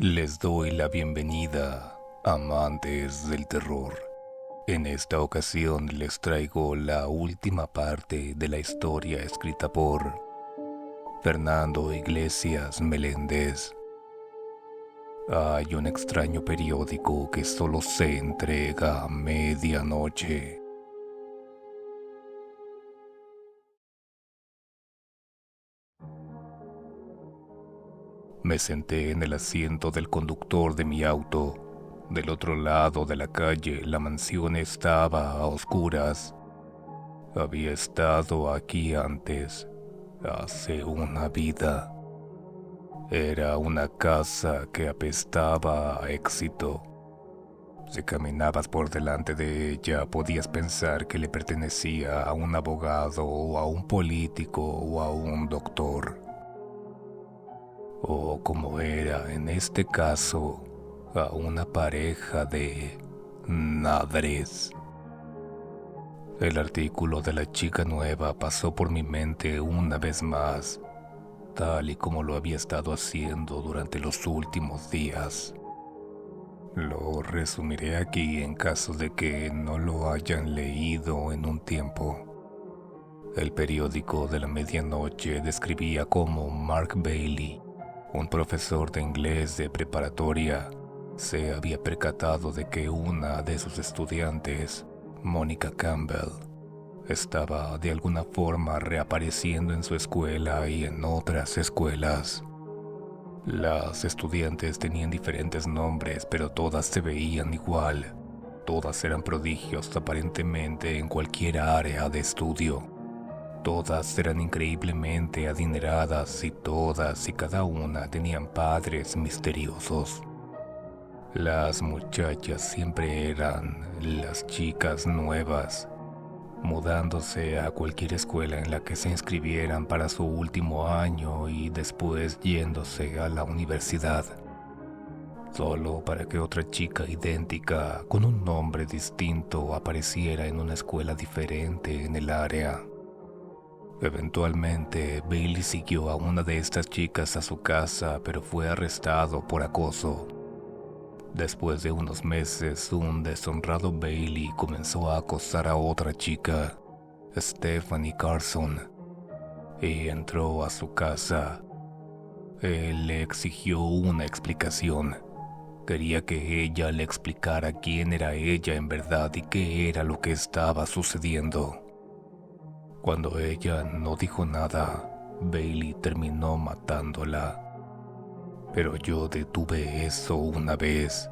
Les doy la bienvenida, amantes del terror. En esta ocasión les traigo la última parte de la historia escrita por Fernando Iglesias Meléndez. Hay un extraño periódico que solo se entrega a medianoche. Me senté en el asiento del conductor de mi auto. Del otro lado de la calle, la mansión estaba a oscuras. Había estado aquí antes, hace una vida. Era una casa que apestaba a éxito. Si caminabas por delante de ella, podías pensar que le pertenecía a un abogado o a un político o a un doctor. O como era en este caso, a una pareja de nadres. El artículo de la chica nueva pasó por mi mente una vez más, tal y como lo había estado haciendo durante los últimos días. Lo resumiré aquí en caso de que no lo hayan leído en un tiempo. El periódico de la medianoche describía cómo Mark Bailey, un profesor de inglés de preparatoria, se había percatado de que una de sus estudiantes, Mónica Campbell, estaba de alguna forma reapareciendo en su escuela y en otras escuelas. Las estudiantes tenían diferentes nombres, pero todas se veían igual. Todas eran prodigios aparentemente en cualquier área de estudio. Todas eran increíblemente adineradas y todas y cada una tenían padres misteriosos. Las muchachas siempre eran las chicas nuevas, mudándose a cualquier escuela en la que se inscribieran para su último año y después yéndose a la universidad, solo para que otra chica idéntica con un nombre distinto apareciera en una escuela diferente en el área. Eventualmente, Bailey siguió a una de estas chicas a su casa, pero fue arrestado por acoso. Después de unos meses, un deshonrado Bailey comenzó a acosar a otra chica, Stephanie Carson, y entró a su casa. Él le exigió una explicación. Quería que ella le explicara quién era ella en verdad y qué era lo que estaba sucediendo. Cuando ella no dijo nada, Bailey terminó matándola. Pero yo detuve eso una vez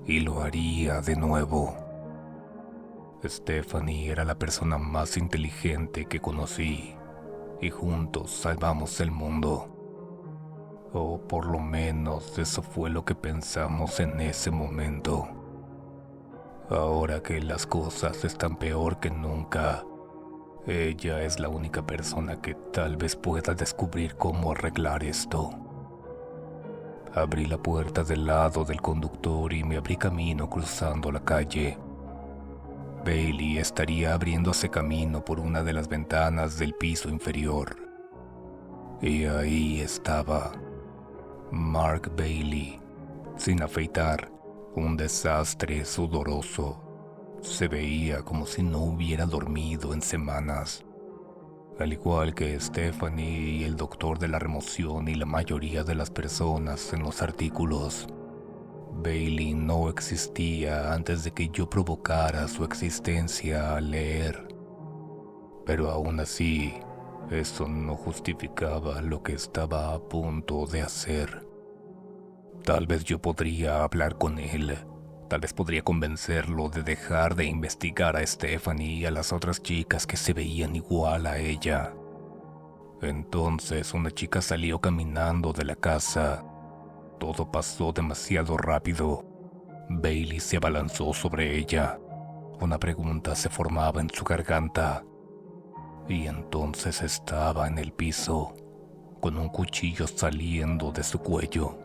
y lo haría de nuevo. Stephanie era la persona más inteligente que conocí y juntos salvamos el mundo. O por lo menos eso fue lo que pensamos en ese momento. Ahora que las cosas están peor que nunca, ella es la única persona que tal vez pueda descubrir cómo arreglar esto. Abrí la puerta del lado del conductor y me abrí camino cruzando la calle. Bailey estaría abriéndose camino por una de las ventanas del piso inferior. Y ahí estaba Mark Bailey, sin afeitar, un desastre sudoroso. Se veía como si no hubiera dormido en semanas. Al igual que Stephanie y el doctor de la remoción y la mayoría de las personas en los artículos, Bailey no existía antes de que yo provocara su existencia al leer. Pero aún así, eso no justificaba lo que estaba a punto de hacer. Tal vez yo podría hablar con él. Tal vez podría convencerlo de dejar de investigar a Stephanie y a las otras chicas que se veían igual a ella. Entonces una chica salió caminando de la casa. Todo pasó demasiado rápido. Bailey se abalanzó sobre ella. Una pregunta se formaba en su garganta. Y entonces estaba en el piso, con un cuchillo saliendo de su cuello.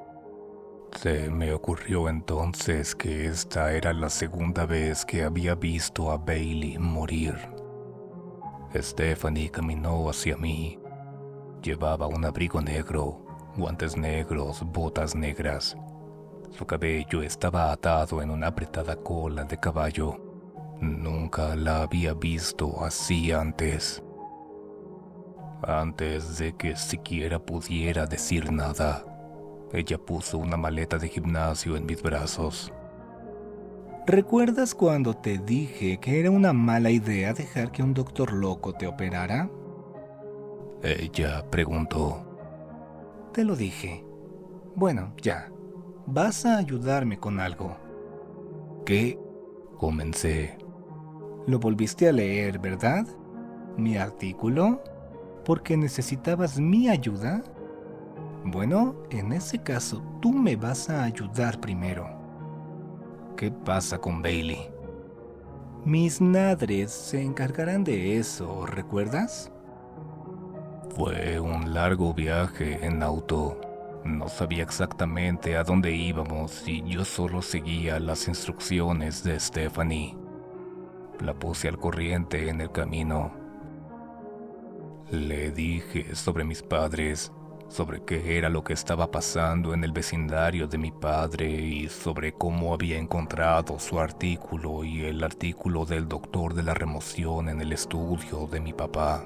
Se me ocurrió entonces que esta era la segunda vez que había visto a Bailey morir. Stephanie caminó hacia mí. Llevaba un abrigo negro, guantes negros, botas negras. Su cabello estaba atado en una apretada cola de caballo. Nunca la había visto así antes. Antes de que siquiera pudiera decir nada, ella puso una maleta de gimnasio en mis brazos. ¿Recuerdas cuando te dije que era una mala idea dejar que un doctor loco te operara? Ella preguntó. Te lo dije. Bueno, ya. Vas a ayudarme con algo. ¿Qué? Comencé. Lo volviste a leer, ¿verdad? ¿Mi artículo? ¿Porque necesitabas mi ayuda? Bueno, en ese caso, tú me vas a ayudar primero. ¿Qué pasa con Bailey? Mis nadres se encargarán de eso, ¿recuerdas? Fue un largo viaje en auto. No sabía exactamente a dónde íbamos y yo solo seguía las instrucciones de Stephanie. La puse al corriente en el camino. Le dije sobre mis padres, sobre qué era lo que estaba pasando en el vecindario de mi padre y sobre cómo había encontrado su artículo y el artículo del doctor de la remoción en el estudio de mi papá.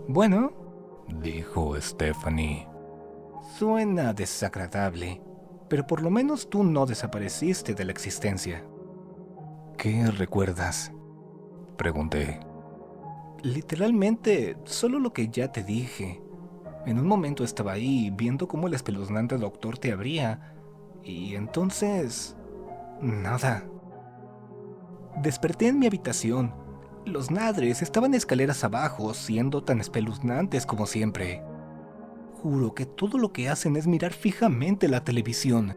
Bueno, Dijo Stephanie. suena desagradable, pero por lo menos tú no desapareciste de la existencia. ¿Qué recuerdas? Pregunté. Literalmente, solo lo que ya te dije. En un momento estaba ahí viendo cómo el espeluznante doctor te abría, y entonces... nada. Desperté en mi habitación. Los nadres estaban escaleras abajo, siendo tan espeluznantes como siempre. Juro que todo lo que hacen es mirar fijamente la televisión.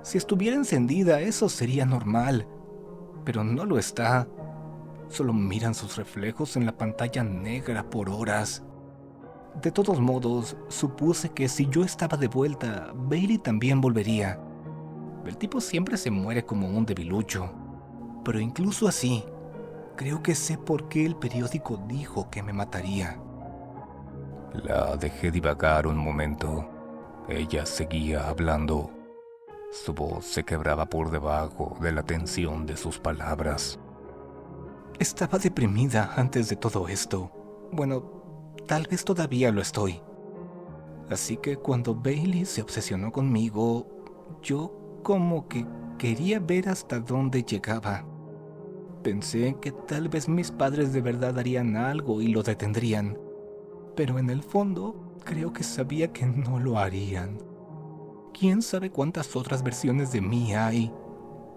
Si estuviera encendida, eso sería normal, pero no lo está. Solo miran sus reflejos en la pantalla negra por horas. De todos modos, supuse que si yo estaba de vuelta, Bailey también volvería. El tipo siempre se muere como un debilucho. Pero incluso así, creo que sé por qué el periódico dijo que me mataría. La dejé divagar un momento. Ella seguía hablando. Su voz se quebraba por debajo de la tensión de sus palabras. Estaba deprimida antes de todo esto. Bueno, tal vez todavía lo estoy. Así que cuando Bailey se obsesionó conmigo, yo como que quería ver hasta dónde llegaba. Pensé que tal vez mis padres de verdad harían algo y lo detendrían. Pero en el fondo, creo que sabía que no lo harían. ¿Quién sabe cuántas otras versiones de mí hay?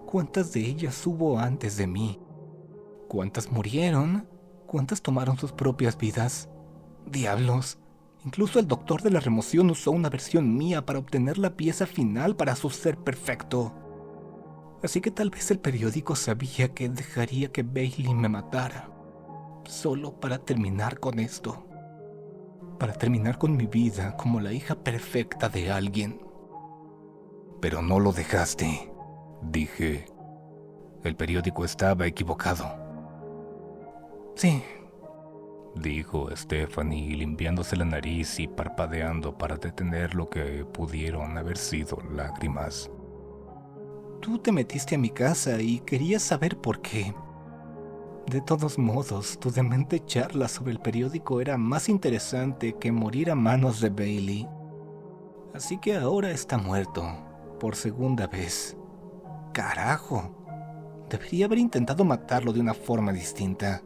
¿Cuántas de ellas hubo antes de mí? ¿Cuántas murieron? ¿Cuántas tomaron sus propias vidas? ¡Diablos! Incluso el doctor de la remoción usó una versión mía para obtener la pieza final para su ser perfecto. Así que tal vez el periódico sabía que dejaría que Bailey me matara. Solo para terminar con esto. Para terminar con mi vida como la hija perfecta de alguien. Pero no lo dejaste, dije. El periódico estaba equivocado. Sí, Dijo Stephanie, limpiándose la nariz y parpadeando para detener lo que pudieron haber sido lágrimas. tú te metiste a mi casa y querías saber por qué. De todos modos, tu demente charla sobre el periódico era más interesante que morir a manos de Bailey. Así que ahora está muerto, por segunda vez. ¡Carajo! Debería haber intentado matarlo de una forma distinta.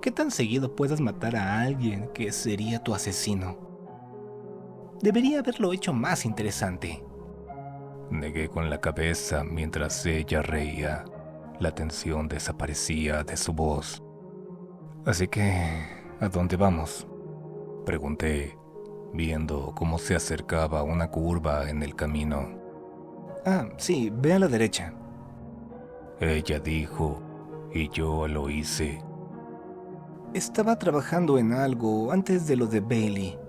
¿Qué tan seguido puedes matar a alguien que sería tu asesino? Debería haberlo hecho más interesante. Negué con la cabeza mientras ella reía. La tensión desaparecía de su voz. Así que, ¿a dónde vamos? Pregunté, viendo cómo se acercaba una curva en el camino. Ah, sí, ve a la derecha. Ella dijo, y yo lo hice. Estaba trabajando en algo antes de lo de Bailey.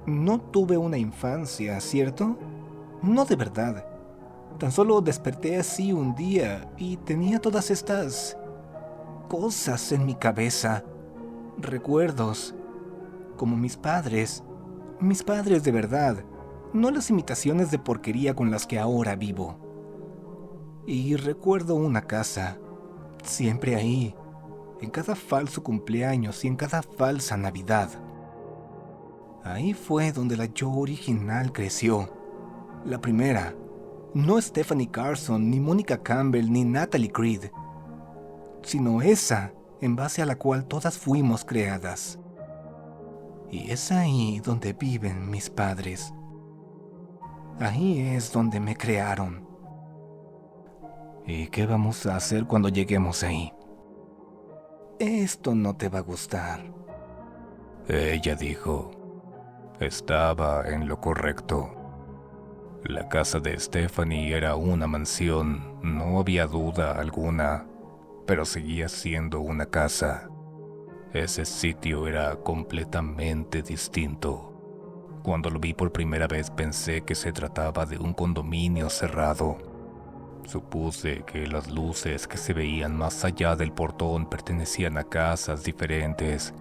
No tuve una infancia, ¿cierto? No de verdad. Tan solo desperté así un día y tenía todas estas cosas en mi cabeza. Recuerdos. Como mis padres. Mis padres de verdad. no las imitaciones de porquería con las que ahora vivo. Y recuerdo una casa, siempre ahí, en cada falso cumpleaños y en cada falsa Navidad. Ahí fue donde la yo original creció, la primera, no Stephanie Carson, ni Monica Campbell, ni Natalie Creed, sino esa en base a la cual todas fuimos creadas. Y es ahí donde viven mis padres. Ahí es donde me crearon. ¿Y qué vamos a hacer cuando lleguemos ahí? Esto no te va a gustar. Ella dijo. Estaba en lo correcto. La casa de Stephanie era una mansión, no había duda alguna, pero seguía siendo una casa. Ese sitio era completamente distinto. Cuando lo vi por primera vez pensé que se trataba de un condominio cerrado. Supuse que las luces que se veían más allá del portón pertenecían a casas diferentes.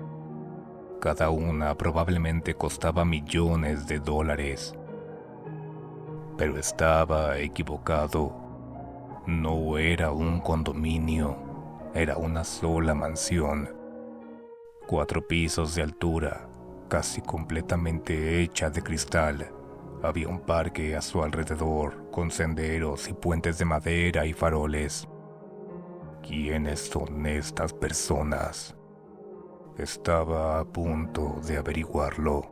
Cada una probablemente costaba millones de dólares. Pero estaba equivocado. No era un condominio, era una sola mansión. 4 pisos de altura, casi completamente hecha de cristal. Había un parque a su alrededor, con senderos y puentes de madera y faroles. ¿Quiénes son estas personas? Estaba a punto de averiguarlo.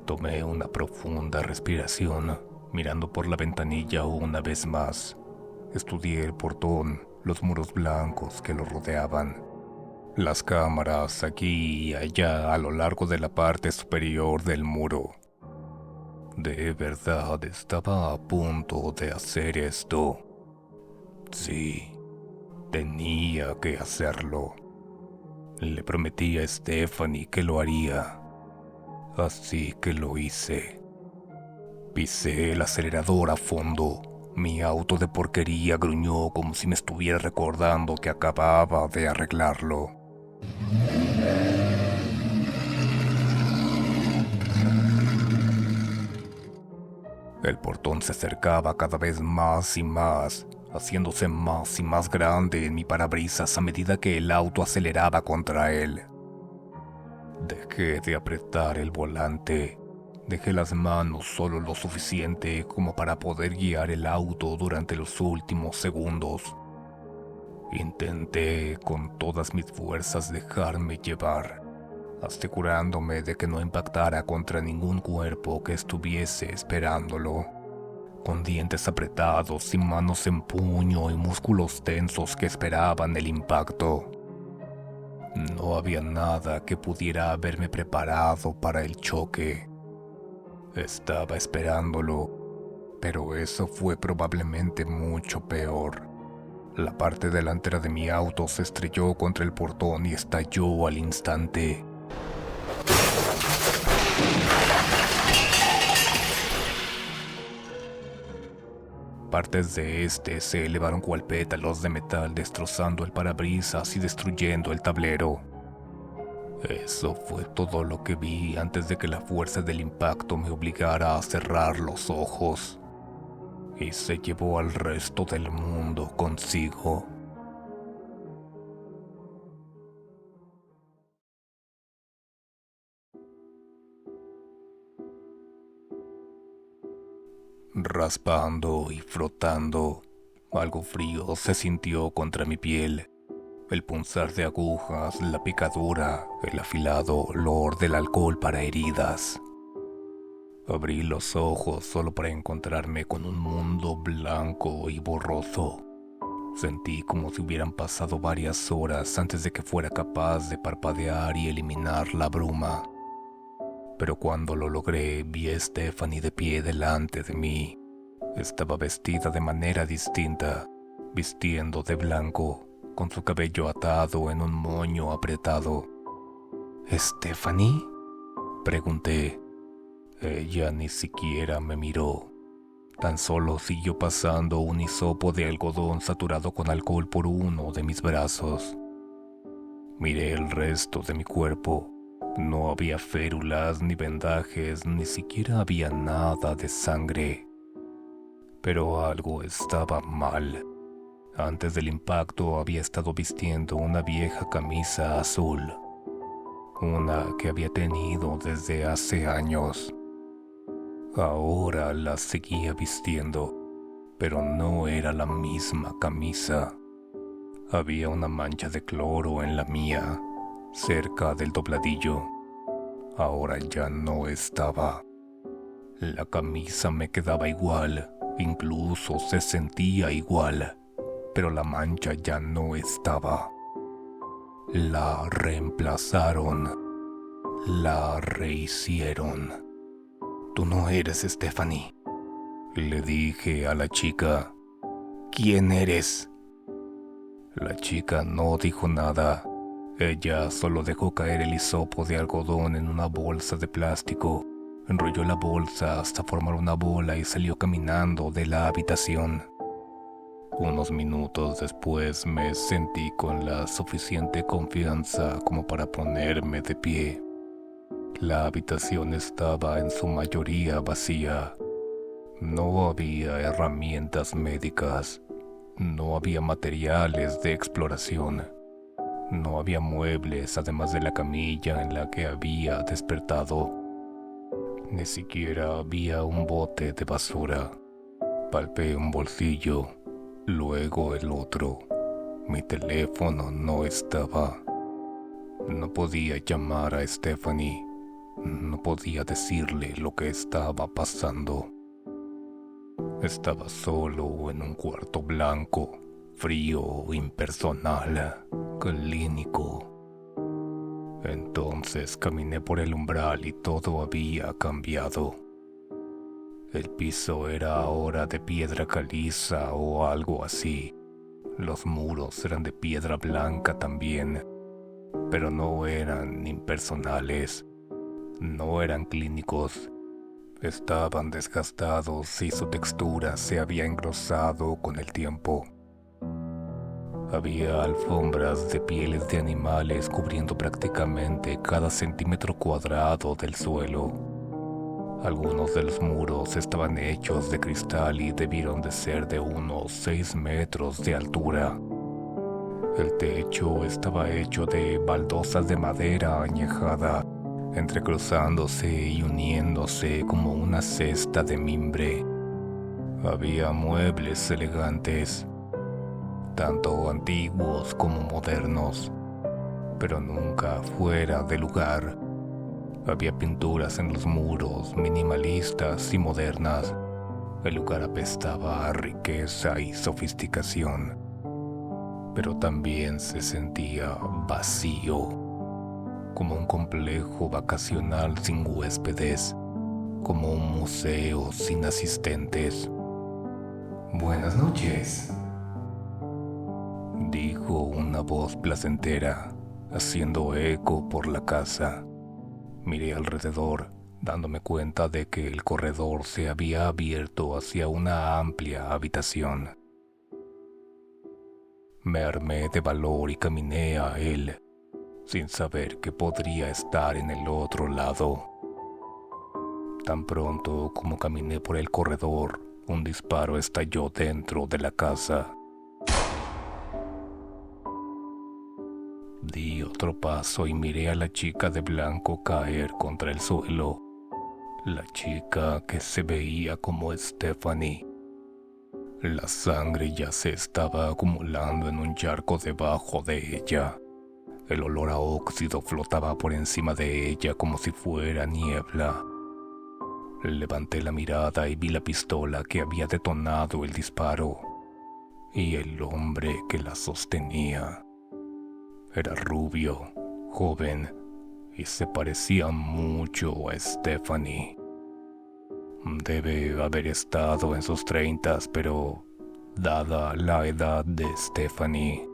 Tomé una profunda respiración, mirando por la ventanilla una vez más. Estudié el portón, los muros blancos que lo rodeaban, las cámaras aquí y allá a lo largo de la parte superior del muro. De verdad estaba a punto de hacer esto. Sí, tenía que hacerlo. Le prometí a Stephanie que lo haría. Así que lo hice. Pisé el acelerador a fondo. Mi auto de porquería gruñó como si me estuviera recordando que acababa de arreglarlo. El portón se acercaba cada vez más y más, haciéndose más y más grande en mi parabrisas a medida que el auto aceleraba contra él. Dejé de apretar el volante. Dejé las manos solo lo suficiente como para poder guiar el auto durante los últimos segundos. Intenté con todas mis fuerzas dejarme llevar, asegurándome de que no impactara contra ningún cuerpo que estuviese esperándolo. Con dientes apretados y manos en puño y músculos tensos que esperaban el impacto. No había nada que pudiera haberme preparado para el choque. Estaba esperándolo, pero eso fue probablemente mucho peor. La parte delantera de mi auto se estrelló contra el portón y estalló al instante. Partes de este se elevaron cual pétalos de metal, destrozando el parabrisas y destruyendo el tablero. Eso fue todo lo que vi antes de que la fuerza del impacto me obligara a cerrar los ojos. Y se llevó al resto del mundo consigo. Raspando y frotando, algo frío se sintió contra mi piel. El punzar de agujas, la picadura, el afilado olor del alcohol para heridas. Abrí los ojos solo para encontrarme con un mundo blanco y borroso. Sentí como si hubieran pasado varias horas antes de que fuera capaz de parpadear y eliminar la bruma. Pero cuando lo logré, vi a Stephanie de pie delante de mí. Estaba vestida de manera distinta, vistiendo de blanco, con su cabello atado en un moño apretado. ¿Stephanie? Pregunté. Ella ni siquiera me miró. Tan solo siguió pasando un hisopo de algodón saturado con alcohol por uno de mis brazos. Miré el resto de mi cuerpo. No había férulas ni vendajes, ni siquiera había nada de sangre. Pero algo estaba mal. Antes del impacto había estado vistiendo una vieja camisa azul, una que había tenido desde hace años. Ahora la seguía vistiendo, pero no era la misma camisa. Había una mancha de cloro en la mía, cerca del dobladillo. Ahora ya no estaba. La camisa me quedaba igual, incluso se sentía igual, pero la mancha ya no estaba. La reemplazaron, la rehicieron. Tú no eres Stephanie, le dije a la chica. ¿Quién eres? La chica no dijo nada. Ella solo dejó caer el hisopo de algodón en una bolsa de plástico, enrolló la bolsa hasta formar una bola y salió caminando de la habitación. Unos minutos después me sentí con la suficiente confianza como para ponerme de pie. La habitación estaba en su mayoría vacía. No había herramientas médicas, no había materiales de exploración, no había muebles además de la camilla en la que había despertado. Ni siquiera había un bote de basura. Palpé un bolsillo, luego el otro. Mi teléfono no estaba. No podía llamar a Stephanie. No podía decirle lo que estaba pasando. Estaba solo en un cuarto blanco, frío, impersonal, clínico. Entonces caminé por el umbral y todo había cambiado. El piso era ahora de piedra caliza o algo así. Los muros eran de piedra blanca también, pero no eran impersonales, no eran clínicos. Estaban desgastados y su textura se había engrosado con el tiempo. Había alfombras de pieles de animales cubriendo prácticamente cada centímetro cuadrado del suelo. Algunos de los muros estaban hechos de cristal y debieron de ser de unos 6 metros de altura. El techo estaba hecho de baldosas de madera añejada, entrecruzándose y uniéndose como una cesta de mimbre. Había muebles elegantes, tanto antiguos como modernos, pero nunca fuera de lugar. Había pinturas en los muros, minimalistas y modernas. El lugar apestaba a riqueza y sofisticación, pero también se sentía vacío, como un complejo vacacional sin huéspedes, como un museo sin asistentes. Buenas noches, dijo una voz placentera, haciendo eco por la casa. Miré alrededor, dándome cuenta de que el corredor se había abierto hacia una amplia habitación. Me armé de valor y caminé a él, sin saber que podría estar en el otro lado. Tan pronto como caminé por el corredor, un disparo estalló dentro de la casa. Di otro paso y miré a la chica de blanco caer contra el suelo. La chica que se veía como Stephanie. La sangre ya se estaba acumulando en un charco debajo de ella. El olor a óxido flotaba por encima de ella como si fuera niebla. Levanté la mirada y vi la pistola que había detonado el disparo y el hombre que la sostenía. Era rubio, joven y se parecía mucho a Stephanie. Debe haber estado en sus 30s, pero dada la edad de Stephanie,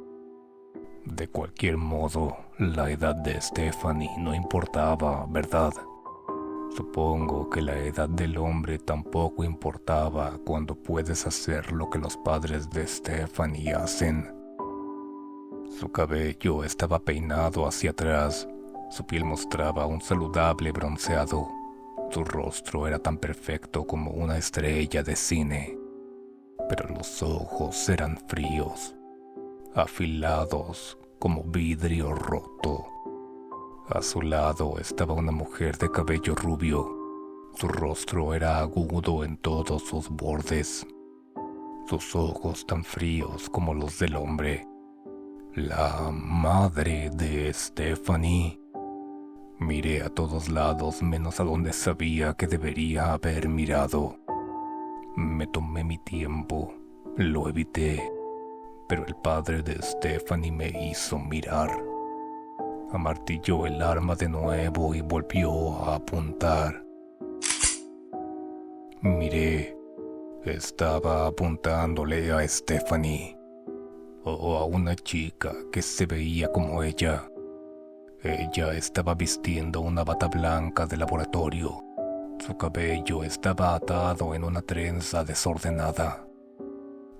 de cualquier modo, la edad de Stephanie no importaba, ¿verdad? Supongo que la edad del hombre tampoco importaba cuando puedes hacer lo que los padres de Stephanie hacen. Su cabello estaba peinado hacia atrás, Su piel mostraba un saludable bronceado. Su rostro era tan perfecto como una estrella de cine, pero los ojos eran fríos, afilados como vidrio roto. A su lado estaba una mujer de cabello rubio. Su rostro era agudo en todos sus bordes, sus ojos tan fríos como los del hombre. La madre de Stephanie. Miré a todos lados menos a donde sabía que debería haber mirado. Me tomé mi tiempo, lo evité, pero el padre de Stephanie me hizo mirar. Amartilló el arma de nuevo y volvió a apuntar. Miré, estaba apuntándole a Stephanie, o a una chica que se veía como ella. Ella estaba vistiendo una bata blanca de laboratorio. Su cabello estaba atado en una trenza desordenada,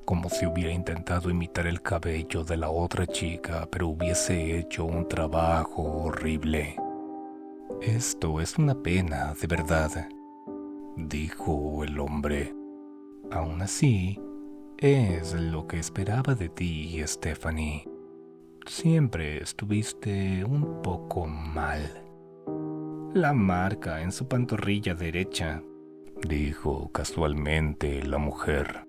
como si hubiera intentado imitar el cabello de la otra chica, pero hubiese hecho un trabajo horrible. «Esto es una pena, de verdad», dijo el hombre. «Aún así, es lo que esperaba de ti, Stephanie. Siempre estuviste un poco mal». «La marca en su pantorrilla derecha», dijo casualmente la mujer.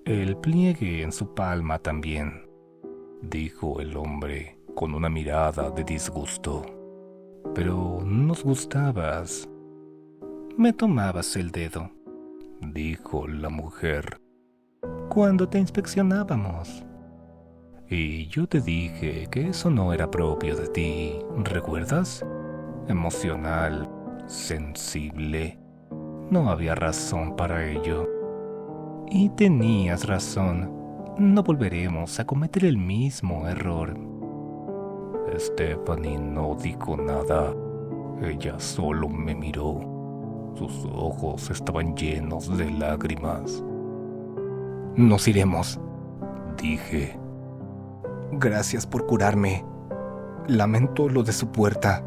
«El pliegue en su palma también», dijo el hombre con una mirada de disgusto. «Pero nos gustabas. Me tomabas el dedo», dijo la mujer, «cuando te inspeccionábamos. Y yo te dije que eso no era propio de ti, ¿recuerdas? Emocional, sensible. No había razón para ello. Y tenías razón. No volveremos a cometer el mismo error». Stephanie no dijo nada. Ella solo me miró. Sus ojos estaban llenos de lágrimas. «Nos iremos», dije. «Gracias por curarme. Lamento lo de su puerta,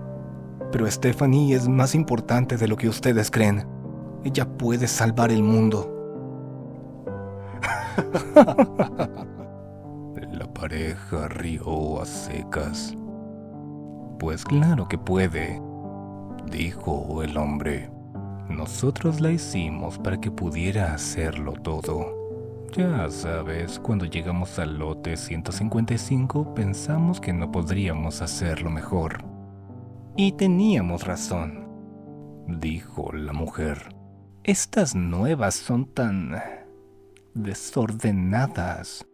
pero Stephanie es más importante de lo que ustedes creen. Ella puede salvar el mundo». La pareja rió a secas. «Pues claro que puede», dijo el hombre. «Nosotros la hicimos para que pudiera hacerlo todo. Ya sabes, cuando llegamos al lote 155 pensamos que no podríamos hacerlo mejor. Y teníamos razón», dijo la mujer. «Estas nuevas son tan desordenadas.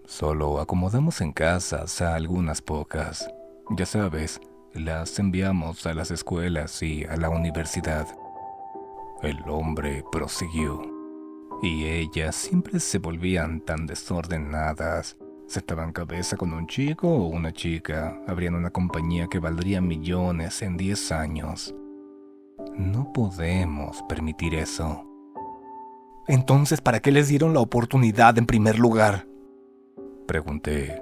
Solo acomodamos en casas a algunas pocas. Ya sabes, las enviamos a las escuelas y a la universidad». El hombre prosiguió. «Y ellas siempre se volvían tan desordenadas. Sentaban cabeza con un chico o una chica. Abrían una compañía que valdría millones en 10 años. No podemos permitir eso». «Entonces, ¿para qué les dieron la oportunidad en primer lugar?», pregunté.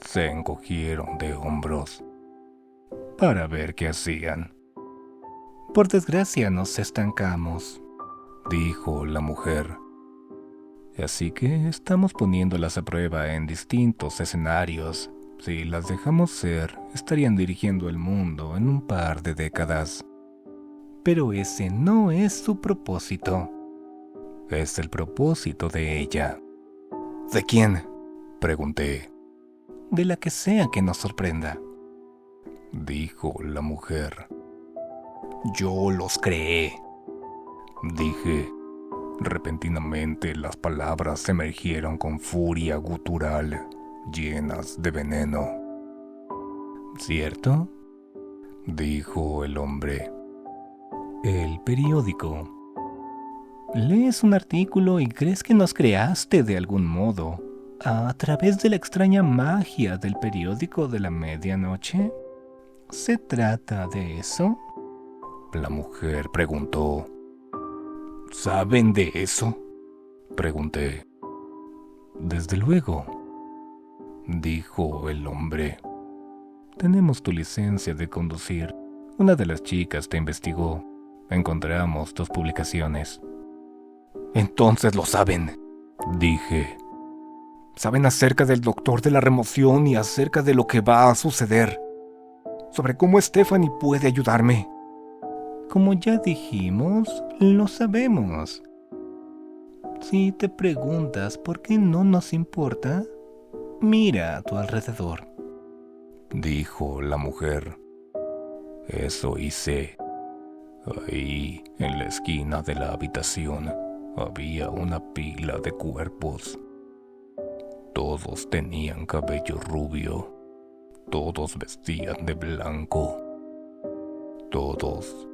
Se encogieron de hombros. «Para ver qué hacían». «Por desgracia nos estancamos», dijo la mujer. «Así que estamos poniéndolas a prueba en distintos escenarios. Si las dejamos ser, estarían dirigiendo el mundo en un par de décadas. Pero ese no es su propósito. Es el propósito de ella». «¿De quién?», pregunté. «De la que sea que nos sorprenda», dijo la mujer. «Yo los creé», dije. Repentinamente las palabras emergieron con furia gutural, llenas de veneno. «¿Cierto?», dijo el hombre. «El periódico. Lees un artículo y crees que nos creaste de algún modo, a través de la extraña magia del periódico de la medianoche. ¿Se trata de eso?», la mujer preguntó. «¿Saben de eso?», pregunté. «Desde luego», dijo el hombre. Tenemos tu licencia de conducir. Una de las chicas te investigó. Encontramos tus publicaciones. Entonces lo saben, dije. Saben acerca del doctor de la remoción y acerca de lo que va a suceder. Sobre cómo Stephanie puede ayudarme. Como ya dijimos, lo sabemos. Si te preguntas por qué no nos importa, mira a tu alrededor, dijo la mujer. Eso hice. Ahí, en la esquina de la habitación, había una pila de cuerpos. Todos tenían cabello rubio. Todos vestían de blanco. Todos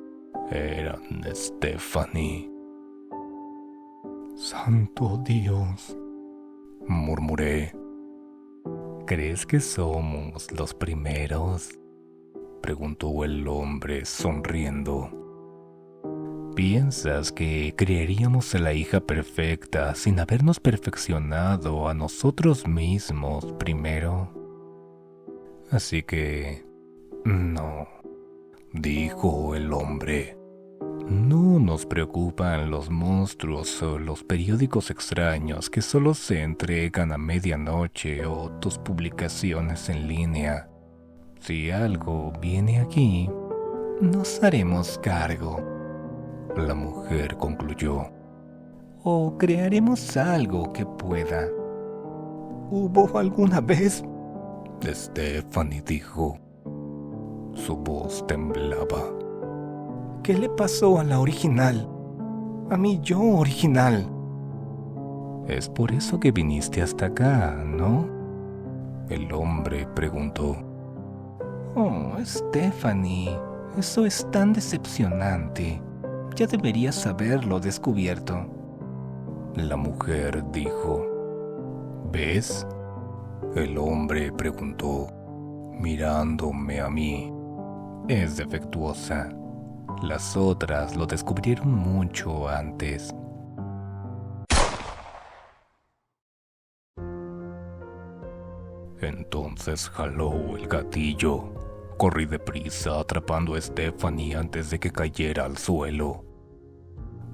eran Stephanie. Santo Dios, murmuré. ¿Crees que somos los primeros?, preguntó el hombre sonriendo. ¿Piensas que creeríamos en la hija perfecta sin habernos perfeccionado a nosotros mismos primero? Así que, no, dijo el hombre. No nos preocupan los monstruos o los periódicos extraños que solo se entregan a medianoche o tus publicaciones en línea. Si algo viene aquí, nos haremos cargo, la mujer concluyó. O crearemos algo que pueda. ¿Hubo alguna vez? Stephanie dijo. Su voz temblaba. ¿Qué le pasó a la original? A mi yo original. Es por eso que viniste hasta acá, ¿no? El hombre preguntó. Oh, Stephanie, eso es tan decepcionante. Ya deberías haberlo descubierto. La mujer dijo. ¿Ves? El hombre preguntó, mirándome a mí. Es defectuosa. Las otras lo descubrieron mucho antes. Entonces jaló el gatillo. Corrí deprisa atrapando a Stephanie antes de que cayera al suelo.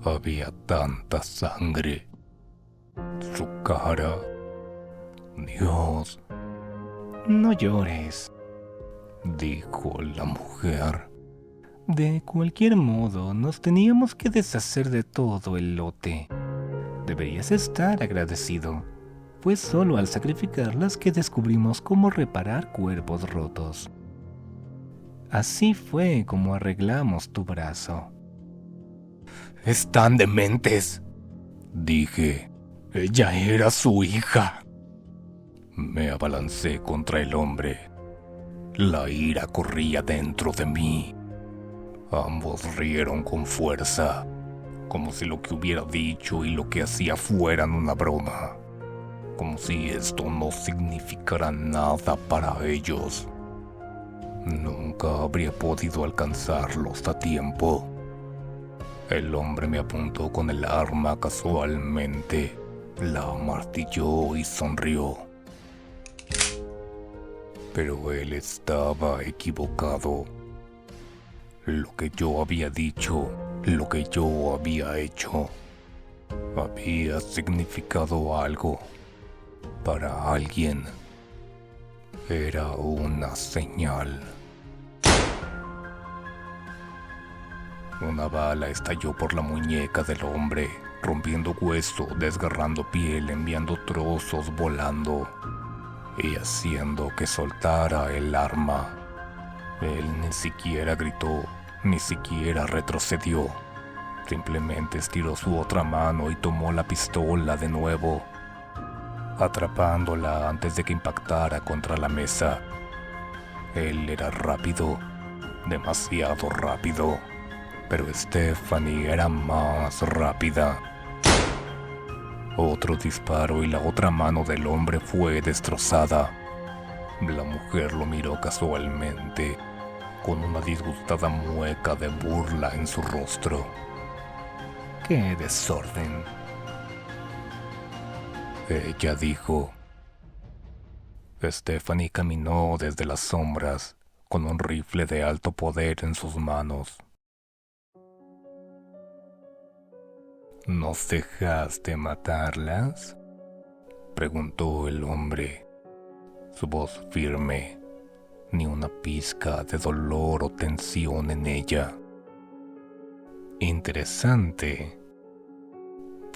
Había tanta sangre. Su cara. Dios. No llores, dijo la mujer. De cualquier modo, nos teníamos que deshacer de todo el lote. Deberías estar agradecido. Fue solo al sacrificarlas que descubrimos cómo reparar cuerpos rotos. Así fue como arreglamos tu brazo. Están dementes, dije. Ella era su hija. Me abalancé contra el hombre. La ira corría dentro de mí. Ambos rieron con fuerza, como si lo que hubiera dicho y lo que hacía fueran una broma, como si esto no significara nada para ellos. Nunca habría podido alcanzarlos a tiempo. El hombre me apuntó con el arma casualmente, la martilló y sonrió. Pero él estaba equivocado. Lo que yo había dicho, lo que yo había hecho, había significado algo para alguien. Era una señal. Una bala estalló por la muñeca del hombre, rompiendo hueso, desgarrando piel, enviando trozos volando y haciendo que soltara el arma. Él ni siquiera gritó, ni siquiera retrocedió. Simplemente estiró su otra mano y tomó la pistola de nuevo, atrapándola antes de que impactara contra la mesa. Él era rápido, demasiado rápido, pero Stephanie era más rápida. Otro disparo y la otra mano del hombre fue destrozada. La mujer lo miró casualmente, con una disgustada mueca de burla en su rostro. ¡Qué desorden!, ella dijo. Stephanie caminó desde las sombras con un rifle de alto poder en sus manos. ¿Nos dejaste matarlas?, preguntó el hombre, su voz firme, ni una pizca de dolor o tensión en ella. Interesante.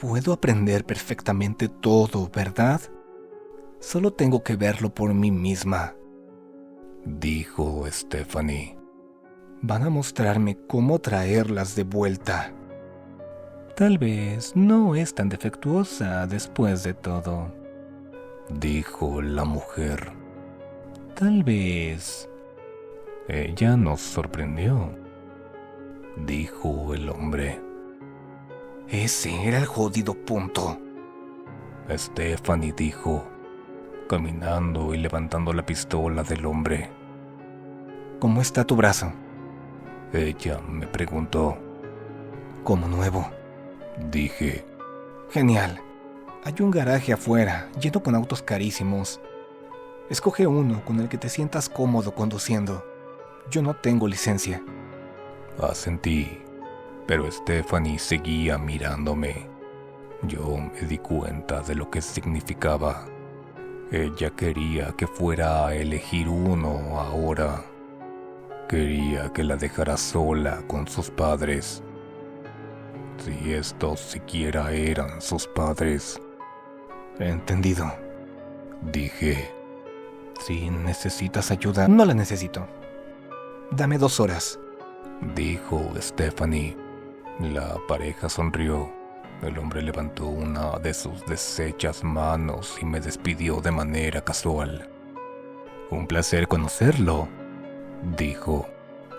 Puedo aprender perfectamente todo, ¿verdad? Solo tengo que verlo por mí misma, dijo Stephanie. Van a mostrarme cómo traerlas de vuelta. Tal vez no es tan defectuosa después de todo, dijo la mujer. Tal vez. Ella nos sorprendió, dijo el hombre. Ese era el jodido punto, Stephanie dijo, caminando y levantando la pistola del hombre. ¿Cómo está tu brazo? Ella me preguntó. Como nuevo, dije. Genial. Hay un garaje afuera, lleno con autos carísimos. Escoge uno con el que te sientas cómodo conduciendo. Yo no tengo licencia. Asentí, pero Stephanie seguía mirándome. Yo me di cuenta de lo que significaba. Ella quería que fuera a elegir uno ahora. Quería que la dejara sola con sus padres. Si estos siquiera eran sus padres. Entendido, dije. Si necesitas ayuda, no la necesito. Dame 2 horas, dijo Stephanie. La pareja sonrió. El hombre levantó una de sus deshechas manos y me despidió de manera casual. Un placer conocerlo, dijo.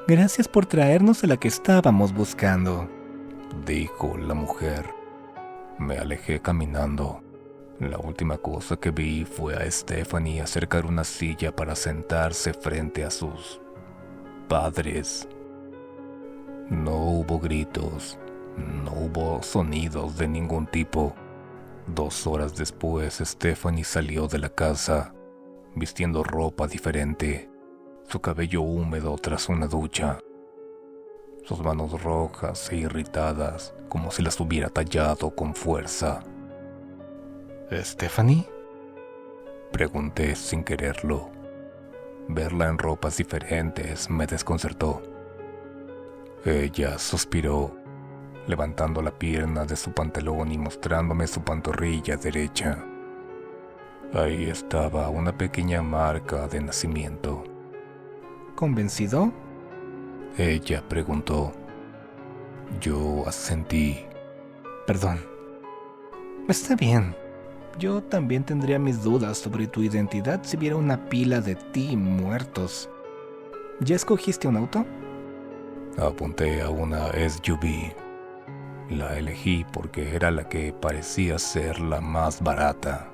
Gracias por traernos a la que estábamos buscando, dijo la mujer. Me alejé caminando. La última cosa que vi fue a Stephanie acercar una silla para sentarse frente a sus padres. No hubo gritos, no hubo sonidos de ningún tipo. 2 horas después, Stephanie salió de la casa, vistiendo ropa diferente, su cabello húmedo tras una ducha, sus manos rojas e irritadas, como si las hubiera tallado con fuerza. ¿Stephanie? Pregunté sin quererlo. Verla en ropas diferentes me desconcertó. Ella suspiró, levantando la pierna de su pantalón y mostrándome su pantorrilla derecha. Ahí estaba una pequeña marca de nacimiento. ¿Convencido?, ella preguntó. Yo asentí. Perdón. Está bien. Yo también tendría mis dudas sobre tu identidad si viera una pila de ti muertos. ¿Ya escogiste un auto? Apunté a una SUV. La elegí porque era la que parecía ser la más barata,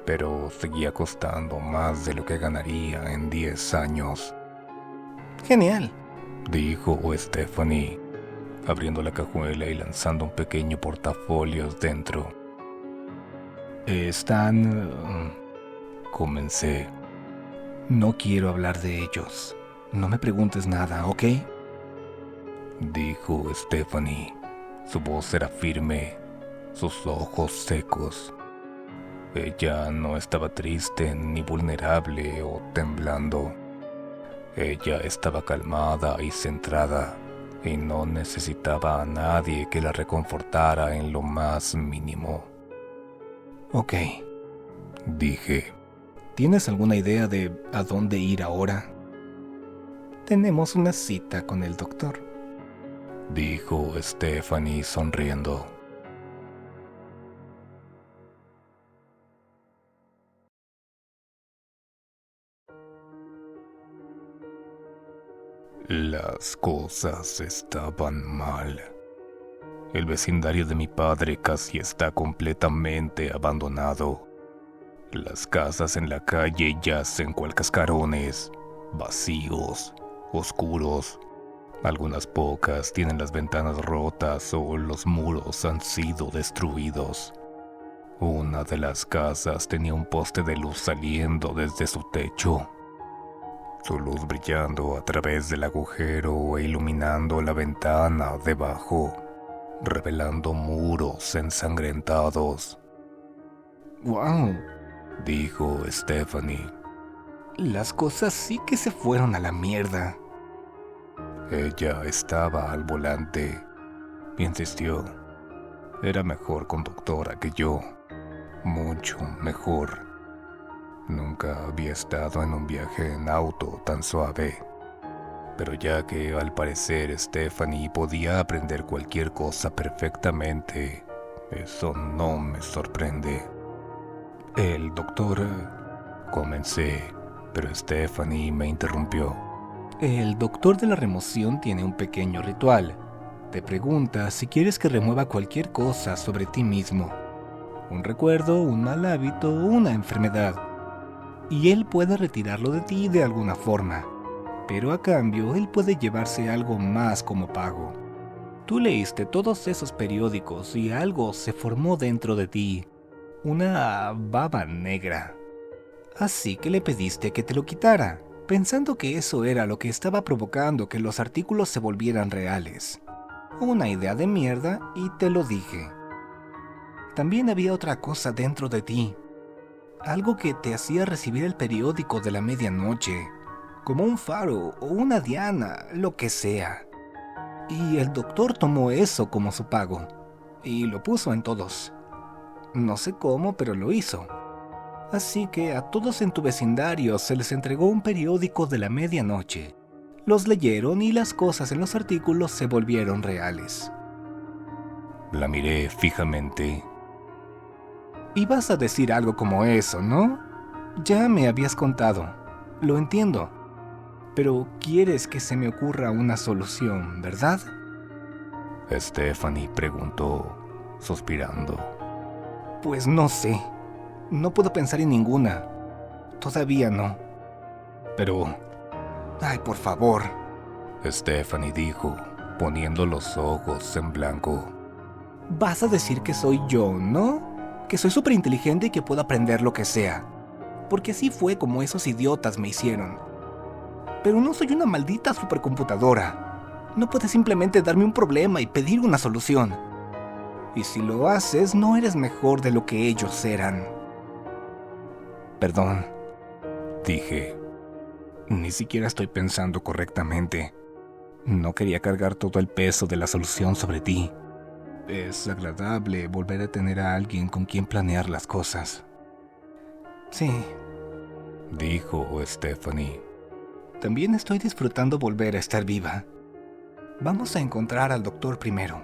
pero seguía costando más de lo que ganaría en 10 años. Genial, dijo Stephanie, abriendo la cajuela y lanzando un pequeño portafolios dentro. Comencé. No quiero hablar de ellos. No me preguntes nada, ¿ok? Dijo Stephanie. Su voz era firme, sus ojos secos. Ella no estaba triste, ni vulnerable o temblando. Ella estaba calmada y centrada, y no necesitaba a nadie que la reconfortara en lo más mínimo. Ok, dije. ¿Tienes alguna idea de a dónde ir ahora? Tenemos una cita con el doctor, dijo Stephanie sonriendo. Las cosas estaban mal. El vecindario de mi padre casi está completamente abandonado. Las casas en la calle yacen cual cascarones, vacíos, oscuros. Algunas pocas tienen las ventanas rotas o los muros han sido destruidos. Una de las casas tenía un poste de luz saliendo desde su techo, su luz brillando a través del agujero e iluminando la ventana debajo, revelando muros ensangrentados. ¡Wow! Dijo Stephanie. Las cosas sí que se fueron a la mierda. Ella estaba al volante. Insistió. Era mejor conductora que yo. Mucho mejor. Nunca había estado en un viaje en auto tan suave. Pero ya que al parecer Stephanie podía aprender cualquier cosa perfectamente, eso no me sorprende. El doctor... Comencé, pero Stephanie me interrumpió. El doctor de la remoción tiene un pequeño ritual. Te pregunta si quieres que remueva cualquier cosa sobre ti mismo. Un recuerdo, un mal hábito o una enfermedad. Y él puede retirarlo de ti de alguna forma. Pero a cambio, él puede llevarse algo más como pago. Tú leíste todos esos periódicos y algo se formó dentro de ti. Una baba negra. Así que le pediste que te lo quitara, pensando que eso era lo que estaba provocando que los artículos se volvieran reales. Una idea de mierda y te lo dije. También había otra cosa dentro de ti. Algo que te hacía recibir el periódico de la medianoche, como un faro o una diana, lo que sea. Y el doctor tomó eso como su pago, y lo puso en todos. No sé cómo, pero lo hizo. Así que a todos en tu vecindario se les entregó un periódico de la medianoche. Los leyeron y las cosas en los artículos se volvieron reales. La miré fijamente. Ibas a decir algo como eso, ¿no? Ya me habías contado. Lo entiendo. Pero quieres que se me ocurra una solución, ¿verdad? Stephanie preguntó, suspirando. Pues no sé. No puedo pensar en ninguna. Todavía no. Pero... ¡ay, por favor! Stephanie dijo, poniendo los ojos en blanco. Vas a decir que soy yo, ¿no? Que soy súper inteligente y que puedo aprender lo que sea. Porque así fue como esos idiotas me hicieron. Pero no soy una maldita supercomputadora. No puedes simplemente darme un problema y pedir una solución. Y si lo haces, no eres mejor de lo que ellos eran. Perdón, dije. Ni siquiera estoy pensando correctamente. No quería cargar todo el peso de la solución sobre ti. Es agradable volver a tener a alguien con quien planear las cosas. Sí, dijo Stephanie. También estoy disfrutando volver a estar viva. Vamos a encontrar al doctor primero.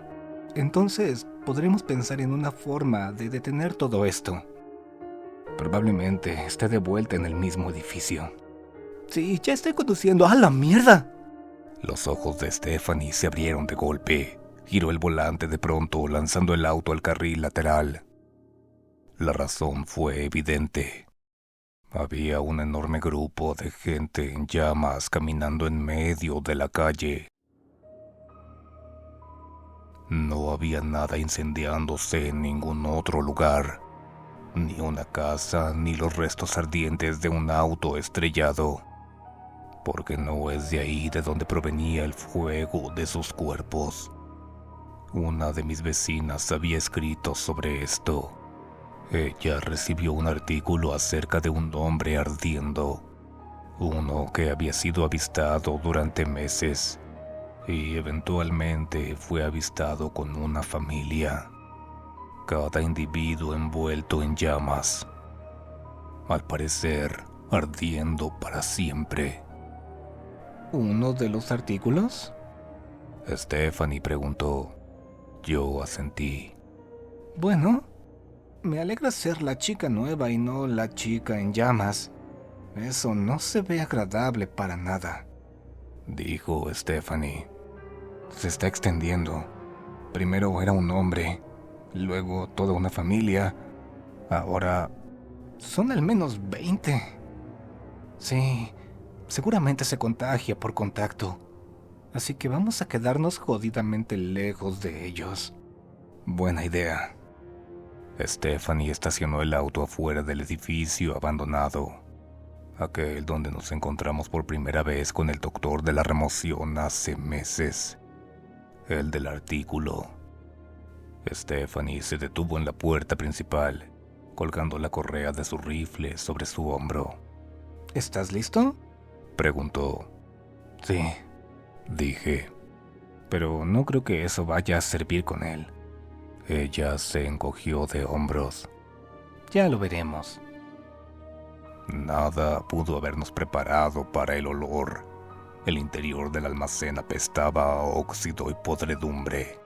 Entonces podremos pensar en una forma de detener todo esto. Probablemente esté de vuelta en el mismo edificio. Sí, ya estoy conduciendo. ¡A la mierda! Los ojos de Stephanie se abrieron de golpe. Giró el volante de pronto, lanzando el auto al carril lateral. La razón fue evidente. Había un enorme grupo de gente en llamas caminando en medio de la calle. No había nada incendiándose en ningún otro lugar. Ni una casa, ni los restos ardientes de un auto estrellado. Porque no es de ahí de donde provenía el fuego de sus cuerpos. Una de mis vecinas había escrito sobre esto. Ella recibió un artículo acerca de un hombre ardiendo. Uno que había sido avistado durante meses. Y eventualmente fue avistado con una familia. Cada individuo envuelto en llamas. Al parecer, ardiendo para siempre. ¿Uno de los artículos? Stephanie preguntó. Yo asentí. Bueno, me alegra ser la chica nueva y no la chica en llamas. Eso no se ve agradable para nada, dijo Stephanie. Se está extendiendo. Primero era un hombre, luego toda una familia. Ahora son al menos 20. Sí, seguramente se contagia por contacto. Así que vamos a quedarnos jodidamente lejos de ellos. Buena idea. Stephanie estacionó el auto afuera del edificio abandonado, aquel donde nos encontramos por primera vez con el doctor de la remoción hace meses, el del artículo. Stephanie se detuvo en la puerta principal, colgando la correa de su rifle sobre su hombro. ¿Estás listo?, preguntó. Sí, dije. pero no creo que eso vaya a servir con él. Ella se encogió de hombros. Ya lo veremos. Nada pudo habernos preparado para el olor. El interior del almacén apestaba a óxido y podredumbre.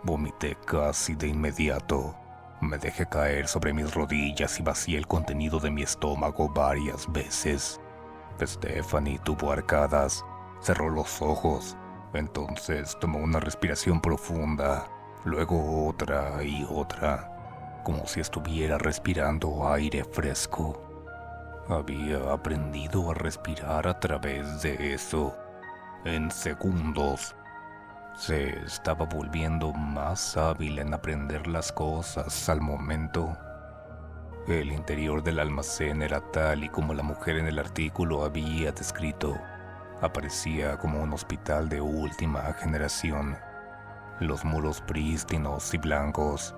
Vomité casi de inmediato. Me dejé caer sobre mis rodillas y vacié el contenido de mi estómago varias veces. Stephanie tuvo arcadas, cerró los ojos. Entonces tomó una respiración profunda, luego otra y otra, como si estuviera respirando aire fresco. Había aprendido a respirar a través de eso, en segundos. Se estaba volviendo más hábil en aprender las cosas al momento. El interior del almacén era tal y como la mujer en el artículo había descrito. Aparecía como un hospital de última generación. Los muros prístinos y blancos.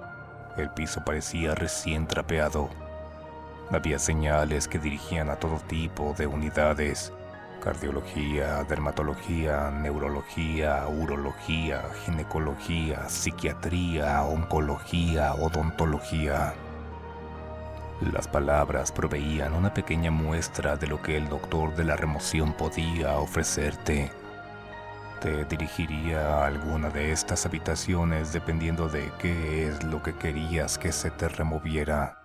El piso parecía recién trapeado. Había señales que dirigían a todo tipo de unidades: cardiología, dermatología, neurología, urología, ginecología, psiquiatría, oncología, odontología. Las palabras proveían una pequeña muestra de lo que el doctor de la remoción podía ofrecerte. Te dirigiría a alguna de estas habitaciones dependiendo de qué es lo que querías que se te removiera.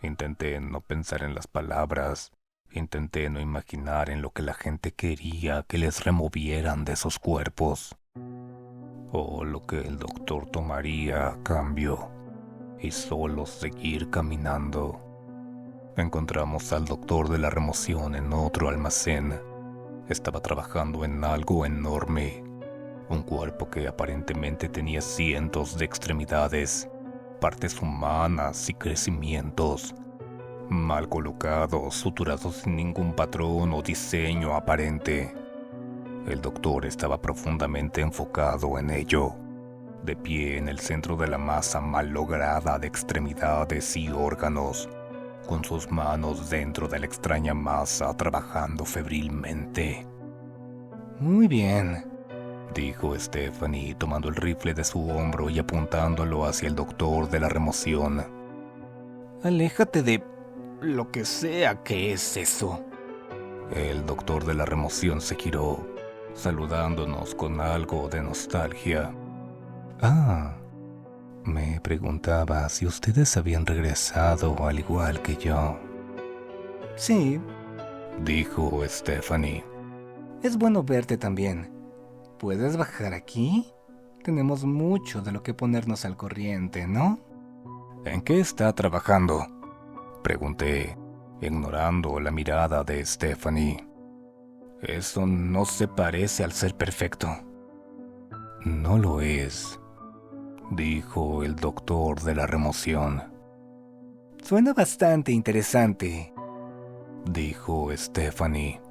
Intenté no pensar en las palabras. Intenté no imaginar en lo que la gente quería que les removieran de esos cuerpos, o lo que el doctor tomaría a cambio, y solo seguir caminando. Encontramos al doctor de la remoción en otro almacén. Estaba trabajando en algo enorme, un cuerpo que aparentemente tenía cientos de extremidades, partes humanas y crecimientos, mal colocados, suturados sin ningún patrón o diseño aparente. El doctor estaba profundamente enfocado en ello, de pie en el centro de la masa mal lograda de extremidades y órganos, con sus manos dentro de la extraña masa trabajando febrilmente. Muy bien, dijo Stephanie, tomando el rifle de su hombro y apuntándolo hacia el doctor de la remoción. Aléjate de lo que sea que es eso. El doctor de la remoción se giró, saludándonos con algo de nostalgia. Me preguntaba si ustedes habían regresado al igual que yo. Sí, dijo Stephanie. Es bueno verte también. ¿Puedes bajar aquí? Tenemos mucho de lo que ponernos al corriente, ¿no? ¿En qué está trabajando?, pregunté, ignorando la mirada de Stephanie. Eso no se parece al ser perfecto. No lo es, dijo el doctor de la remoción. Suena bastante interesante, dijo Stephanie.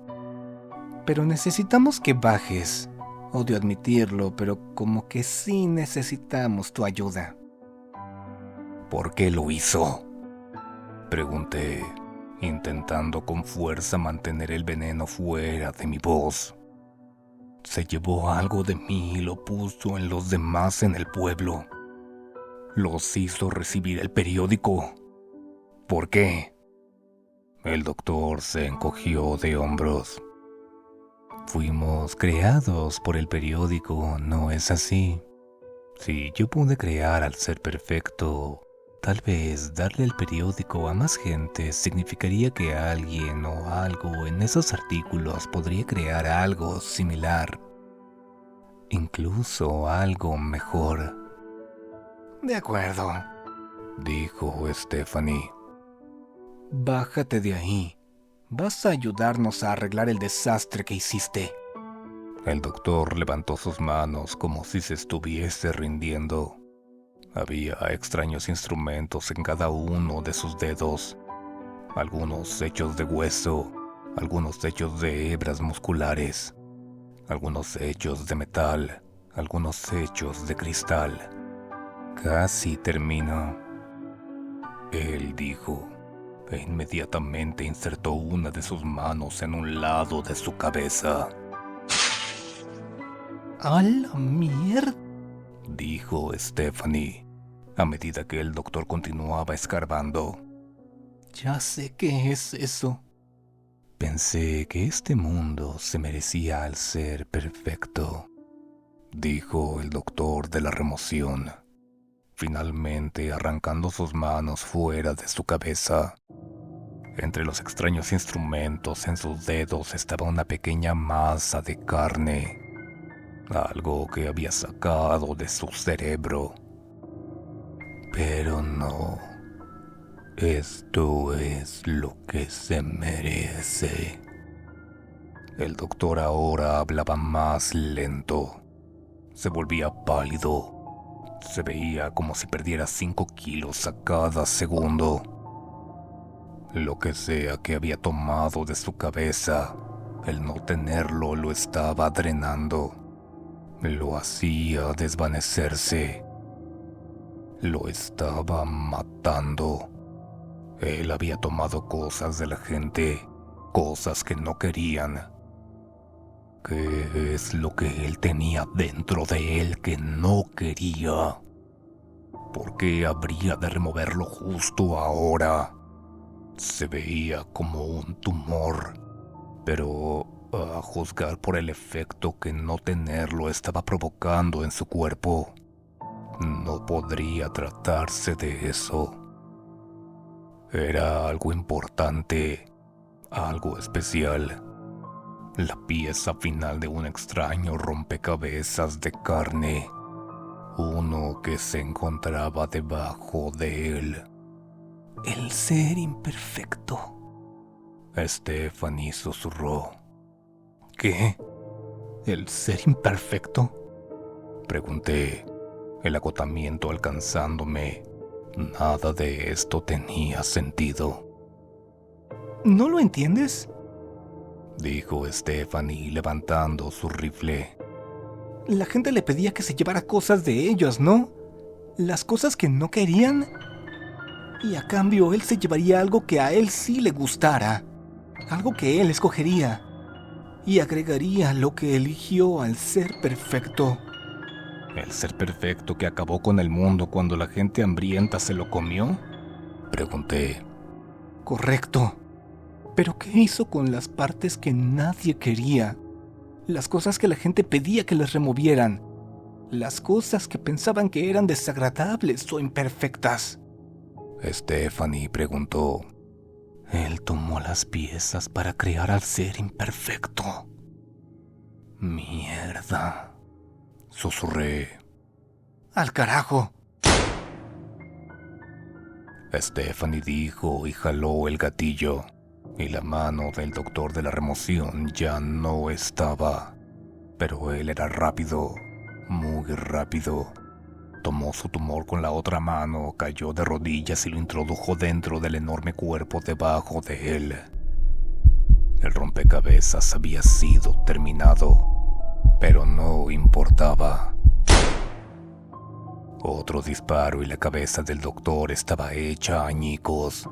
Pero necesitamos que bajes. Odio admitirlo, pero como que sí necesitamos tu ayuda. ¿Por qué lo hizo?, pregunté, intentando con fuerza mantener el veneno fuera de mi voz. Se llevó algo de mí y lo puso en los demás en el pueblo. Los hizo recibir el periódico. ¿Por qué? El doctor se encogió de hombros. Fuimos creados por el periódico, ¿no es así? Si yo pude crear al ser perfecto, tal vez darle el periódico a más gente significaría que alguien o algo en esos artículos podría crear algo similar, incluso algo mejor. De acuerdo, dijo Stephanie. Bájate de ahí. Vas a ayudarnos a arreglar el desastre que hiciste. El doctor levantó sus manos como si se estuviese rindiendo. Había extraños instrumentos en cada uno de sus dedos, algunos hechos de hueso, algunos hechos de hebras musculares, algunos hechos de metal, algunos hechos de cristal. Casi termino, él dijo, e inmediatamente insertó una de sus manos en un lado de su cabeza. ¡A la mierda!, dijo Stephanie, a medida que el doctor continuaba escarbando. Ya sé qué es eso. Pensé que este mundo se merecía al ser perfecto, dijo el doctor de la remoción, finalmente arrancando sus manos fuera de su cabeza. Entre los extraños instrumentos en sus dedos estaba una pequeña masa de carne, algo que había sacado de su cerebro. Pero no, esto es lo que se merece. El doctor ahora hablaba más lento. Se volvía pálido. Se veía como si perdiera 5 kilos a cada segundo. Lo que sea que había tomado de su cabeza, el no tenerlo lo estaba drenando. Lo hacía desvanecerse. Lo estaba matando. Él había tomado cosas de la gente, cosas que no querían. ¿Qué es lo que él tenía dentro de él que no quería? ¿Por qué habría de removerlo justo ahora? Se veía como un tumor, pero a juzgar por el efecto que no tenerlo estaba provocando en su cuerpo, no podría tratarse de eso. Era algo importante, algo especial, la pieza final de un extraño rompecabezas de carne, uno que se encontraba debajo de él. El ser imperfecto. Stephanie susurró. ¿Qué? ¿El ser imperfecto? Pregunté, el agotamiento alcanzándome. Nada de esto tenía sentido. ¿No lo entiendes?, dijo Stephanie levantando su rifle. La gente le pedía que se llevara cosas de ellos, ¿no? Las cosas que no querían. Y a cambio él se llevaría algo que a él sí le gustara. Algo que él escogería. Y agregaría lo que eligió al ser perfecto. ¿El ser perfecto que acabó con el mundo cuando la gente hambrienta se lo comió?, pregunté. Correcto. ¿Pero qué hizo con las partes que nadie quería? Las cosas que la gente pedía que les removieran. Las cosas que pensaban que eran desagradables o imperfectas. Stephanie preguntó. Él tomó las piezas para crear al ser imperfecto. Mierda, susurré. ¡Al carajo! Stephanie dijo y jaló el gatillo, y la mano del doctor de la remoción ya no estaba. Pero él era rápido, muy rápido. Tomó su tumor con la otra mano, cayó de rodillas y lo introdujo dentro del enorme cuerpo debajo de él. El rompecabezas había sido terminado, pero no importaba. Otro disparo y la cabeza del doctor estaba hecha añicos.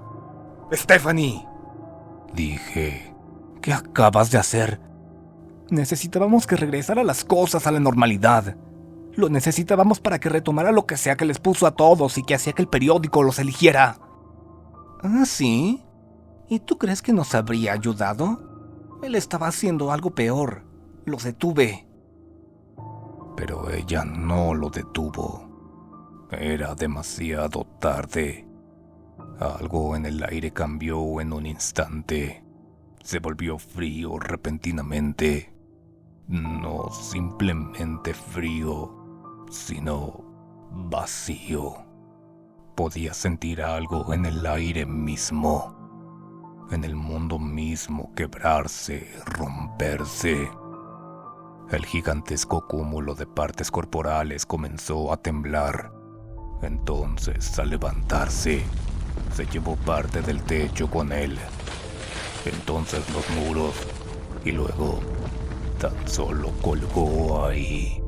¡Stephanie!, dije. ¿Qué acabas de hacer? Necesitábamos que regresara las cosas a la normalidad. Lo necesitábamos para que retomara lo que sea que les puso a todos y que hacía que el periódico los eligiera. ¿Ah, sí? ¿Y tú crees que nos habría ayudado? Él estaba haciendo algo peor. Los detuve. Pero ella no lo detuvo. Era demasiado tarde. Algo en el aire cambió en un instante. Se volvió frío repentinamente. No simplemente frío, sino vacío. Podía sentir algo en el aire mismo, en el mundo mismo quebrarse, romperse. El gigantesco cúmulo de partes corporales comenzó a temblar. Entonces, al levantarse, se llevó parte del techo con él. Entonces los muros, y luego tan solo colgó ahí,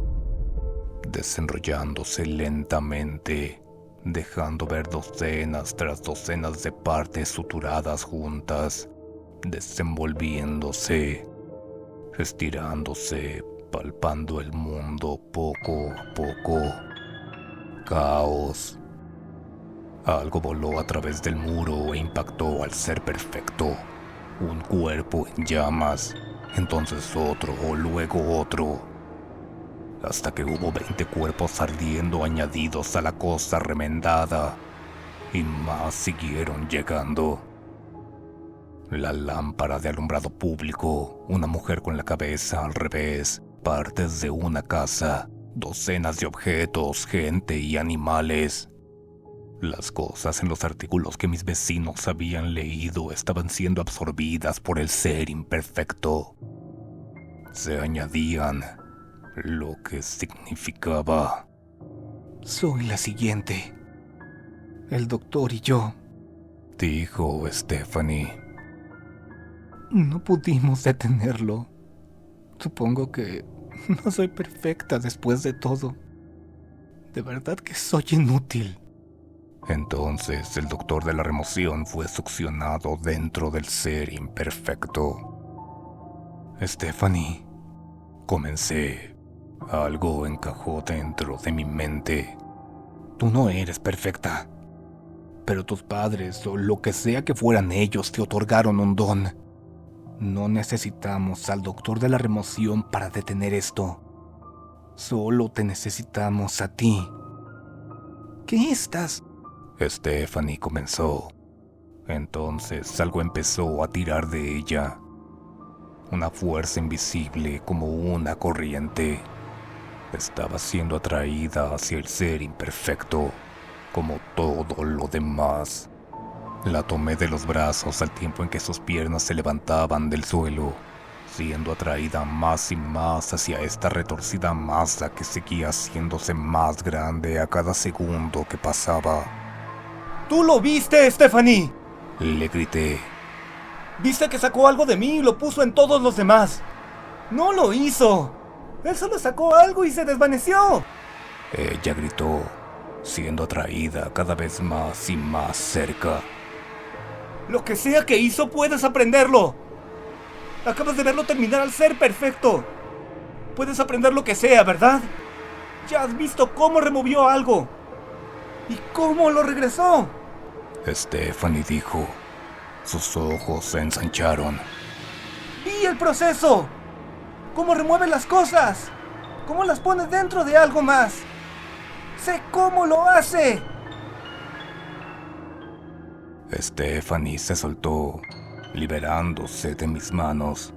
desenrollándose lentamente, dejando ver docenas tras docenas de partes suturadas juntas, desenvolviéndose, estirándose, palpando el mundo poco a poco. Caos. Algo voló a través del muro e impactó al ser perfecto. Un cuerpo en llamas, entonces otro, luego otro, hasta que hubo 20 cuerpos ardiendo añadidos a la cosa remendada, y más siguieron llegando. La lámpara de alumbrado público, una mujer con la cabeza al revés, partes de una casa, docenas de objetos, gente y animales. Las cosas en los artículos que mis vecinos habían leído estaban siendo absorbidas por el ser imperfecto. Se añadían, lo que significaba: Soy la siguiente. El doctor y yo, dijo Stephanie. no pudimos detenerlo. Supongo que no soy perfecta después de todo. De verdad que soy inútil. Entonces el doctor de la remoción fue succionado dentro del ser imperfecto. Stephanie, comencé. Algo encajó dentro de mi mente. Tú no eres perfecta, pero tus padres o lo que sea que fueran ellos te otorgaron un don. No necesitamos al doctor de la remoción para detener esto. Solo te necesitamos a ti. ¿Qué estás? Stephanie comenzó. Entonces algo empezó a tirar de ella. Una fuerza invisible como una corriente. Estaba siendo atraída hacia el ser imperfecto, como todo lo demás. La tomé de los brazos al tiempo en que sus piernas se levantaban del suelo, siendo atraída más y más hacia esta retorcida masa que seguía haciéndose más grande a cada segundo que pasaba. ¡Tú lo viste, Stephanie! Le grité. ¿Viste que sacó algo de mí y lo puso en todos los demás? ¡No lo hizo! Él solo sacó algo y se desvaneció. Ella gritó, siendo atraída cada vez más y más cerca. Lo que sea que hizo, puedes aprenderlo. Acabas de verlo terminar al ser perfecto. Puedes aprender lo que sea, ¿verdad? Ya has visto cómo removió algo. ¿Y cómo lo regresó? Stephanie dijo. Sus ojos se ensancharon. Vi el proceso. Cómo remueve las cosas. Cómo las pone dentro de algo más. Sé cómo lo hace. Stephanie se soltó, liberándose de mis manos.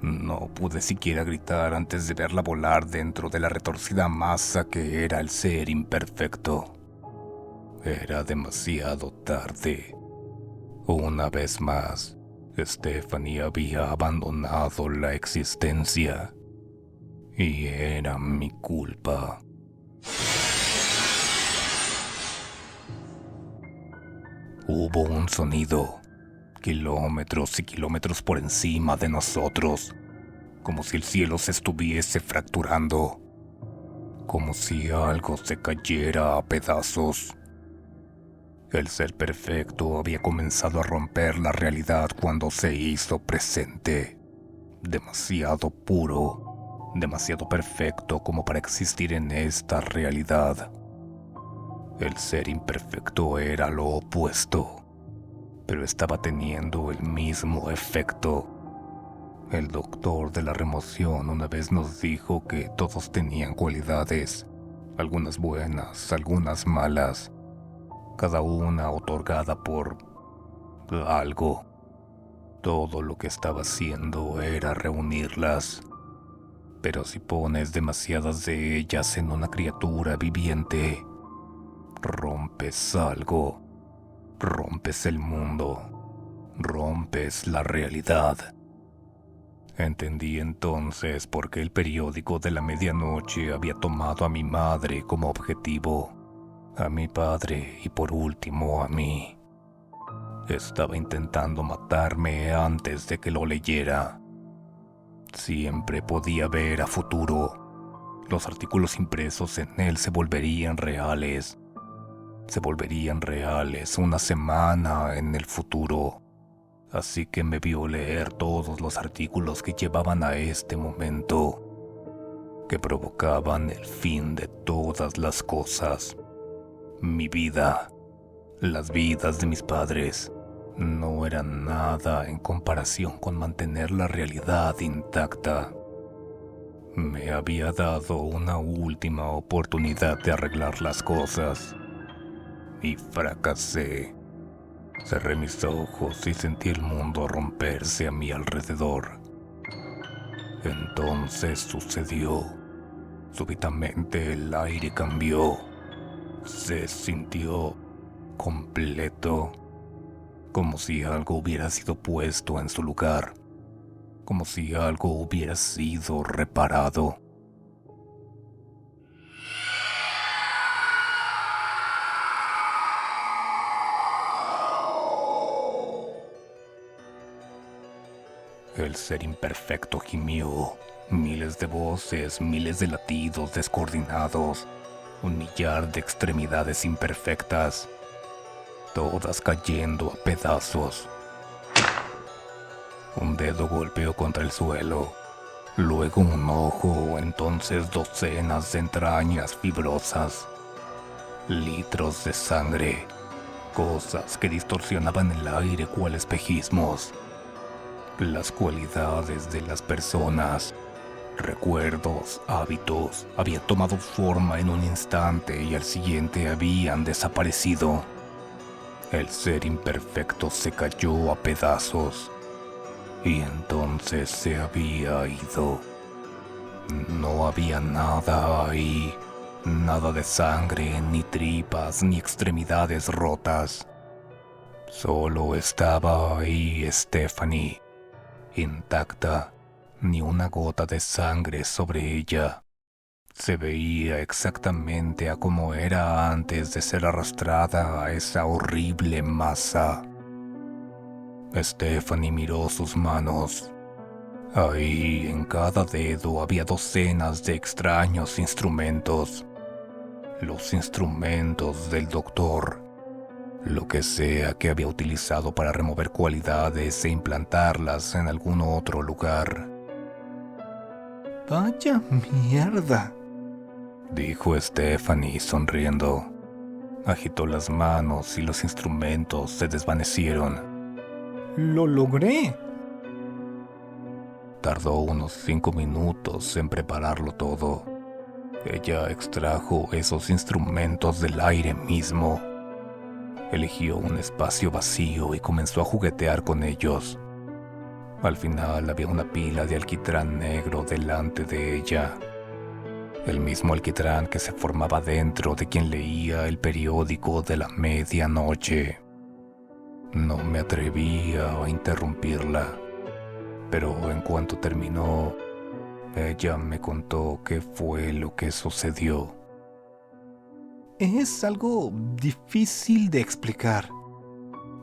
No pude siquiera gritar antes de verla volar dentro de la retorcida masa que era el ser imperfecto. Era demasiado tarde. Una vez más, Stephanie había abandonado la existencia. Y era mi culpa. Hubo un sonido, kilómetros y kilómetros por encima de nosotros, como si el cielo se estuviese fracturando, como si algo se cayera a pedazos. El ser perfecto había comenzado a romper la realidad cuando se hizo presente, demasiado puro, demasiado perfecto como para existir en esta realidad. El ser imperfecto era lo opuesto, pero estaba teniendo el mismo efecto. El doctor de la remoción una vez nos dijo que todos tenían cualidades, algunas buenas, algunas malas, cada una otorgada por algo. Todo lo que estaba haciendo era reunirlas. Pero si pones demasiadas de ellas en una criatura viviente, rompes algo, rompes el mundo, rompes la realidad. Entendí entonces por qué el periódico de la medianoche había tomado a mi madre como objetivo. a mi padre y por último a mí. Estaba intentando matarme antes de que lo leyera. Siempre podía ver a futuro. Los artículos impresos en él se volverían reales. Se volverían reales una semana en el futuro. Así que me vio leer todos los artículos que llevaban a este momento, que provocaban el fin de todas las cosas. Mi vida, las vidas de mis padres, no eran nada en comparación con mantener la realidad intacta. Me había dado una última oportunidad de arreglar las cosas y fracasé. Cerré mis ojos y sentí el mundo romperse a mi alrededor. Entonces sucedió. Súbitamente el aire cambió. Se sintió completo, como si algo hubiera sido puesto en su lugar, como si algo hubiera sido reparado. El ser imperfecto gimió, miles de voces, miles de latidos descoordinados, un millar de extremidades imperfectas, todas cayendo a pedazos. Un dedo golpeó contra el suelo, luego un ojo, entonces docenas de entrañas fibrosas, litros de sangre, cosas que distorsionaban el aire cual espejismos. Las cualidades de las personas, recuerdos, hábitos, habían tomado forma en un instante y al siguiente habían desaparecido. El ser imperfecto se cayó a pedazos y entonces se había ido. No había nada ahí, nada de sangre, ni tripas, ni extremidades rotas. Solo estaba ahí Stephanie, intacta, ni una gota de sangre sobre ella. Se veía exactamente a como era antes de ser arrastrada a esa horrible masa. Stephanie miró sus manos. Ahí, en cada dedo, había docenas de extraños instrumentos. Los instrumentos del doctor. Lo que sea que había utilizado para remover cualidades e implantarlas en algún otro lugar. Vaya mierda, dijo Stephanie sonriendo. Agitó las manos y los instrumentos se desvanecieron. lo logré. Tardó unos 5 minutos en prepararlo todo. Ella extrajo esos instrumentos del aire mismo. Eligió un espacio vacío y comenzó a juguetear con ellos. Al final había una pila de alquitrán negro delante de ella. El mismo alquitrán que se formaba dentro de quien leía el periódico de la medianoche. No me atrevía a interrumpirla, pero en cuanto terminó, ella me contó qué fue lo que sucedió. Es algo difícil de explicar,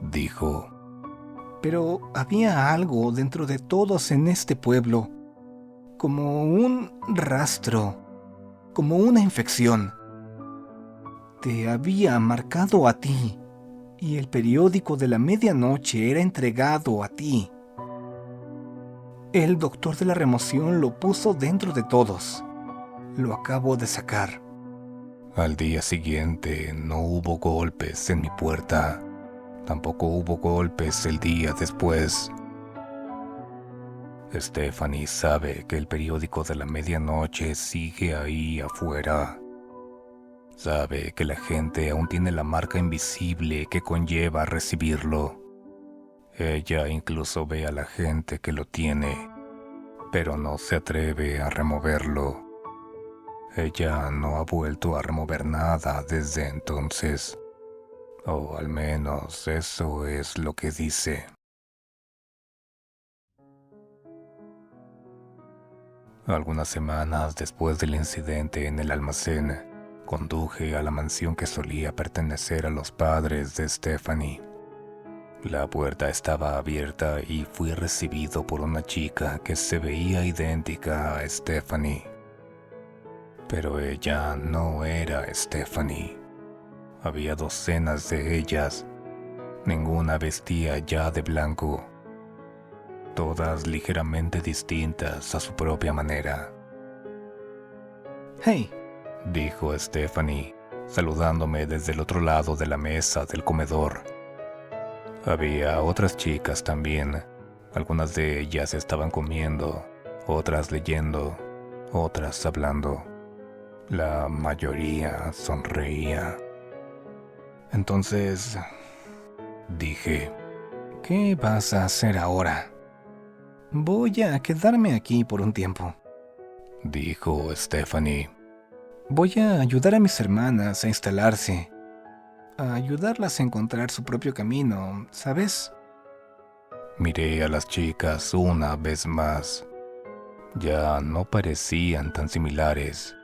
dijo. pero había algo dentro de todos en este pueblo, como un rastro, como una infección. Te había marcado a ti, y el periódico de la medianoche era entregado a ti. El doctor de la remoción lo puso dentro de todos. Lo acabo de sacar. Al día siguiente no hubo golpes en mi puerta. Tampoco hubo golpes el día después. Stephanie sabe que el periódico de la medianoche sigue ahí afuera. Sabe que la gente aún tiene la marca invisible que conlleva recibirlo. Ella incluso ve a la gente que lo tiene, pero no se atreve a removerlo. Ella no ha vuelto a remover nada desde entonces. O al menos eso es lo que dice. Algunas semanas después del incidente en el almacén, conduje a la mansión que solía pertenecer a los padres de Stephanie. La puerta estaba abierta y fui recibido por una chica que se veía idéntica a Stephanie. Pero ella no era Stephanie. Había docenas de ellas. Ninguna vestía ya de blanco. Todas ligeramente distintas a su propia manera. «Hey», dijo Stephanie, saludándome desde el otro lado de la mesa del comedor. Había otras chicas también. Algunas de ellas estaban comiendo, otras leyendo, otras hablando. La mayoría sonreía. «Entonces», dije, «¿qué vas a hacer ahora?» «Voy a quedarme aquí por un tiempo», dijo Stephanie. «Voy a ayudar a mis hermanas a instalarse, a ayudarlas a encontrar su propio camino, ¿sabes?» Miré a las chicas una vez más. Ya no parecían tan similares.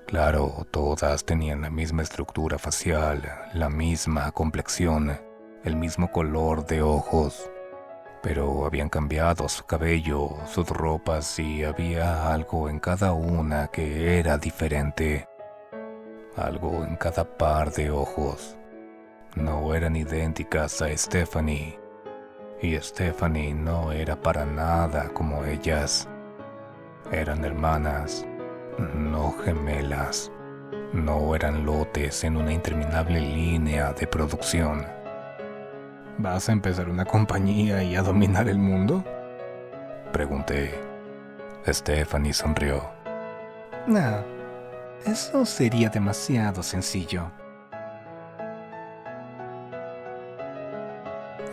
Claro, todas tenían la misma estructura facial, la misma complexión, el mismo color de ojos. Pero habían cambiado su cabello, sus ropas y había algo en cada una que era diferente. Algo en cada par de ojos. No eran idénticas a Stephanie. Y Stephanie no era para nada como ellas. Eran hermanas, no gemelas. No eran lotes en una interminable línea de producción. ¿Vas a empezar una compañía y a dominar el mundo?, pregunté. Stephanie sonrió. No, eso sería demasiado sencillo.